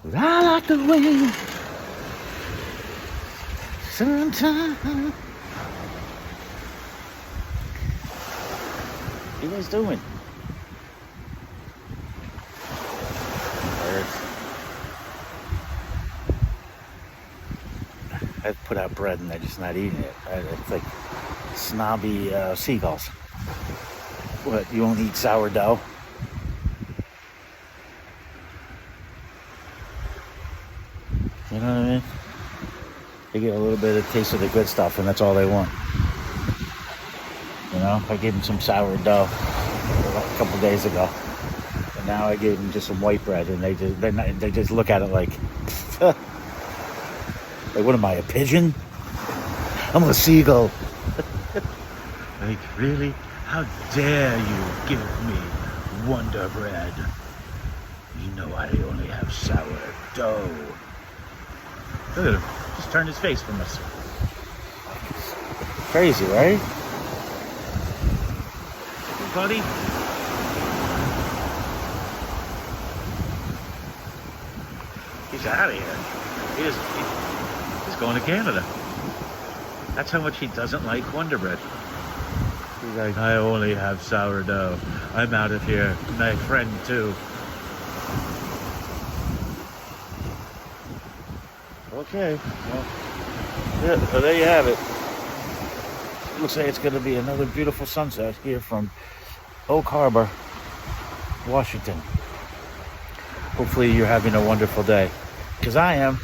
But I like the way sometimes. What are you guys doing? Birds. I put out bread and they're just not eating it. It's like snobby seagulls. What, you won't eat sourdough? You know what I mean? They get a little bit of taste of the good stuff and that's all they want. You know, I gave them some sourdough a couple days ago. And now I gave them just some white bread and they just look at it like, like, what am I, a pigeon? I'm a seagull. Like, really? How dare you give me Wonder Bread? You know I only have sourdough. Look at him. Just turned his face from us. Crazy, right? Hey, buddy. He's out of here. He's going to Canada. That's how much he doesn't like Wonder Bread. He's like, I only have sourdough. I'm out of here. My friend, too. Okay. Well, yeah, so there you have it. Looks like it's going to be another beautiful sunset here from Oak Harbor, Washington. Hopefully you're having a wonderful day. Because I am.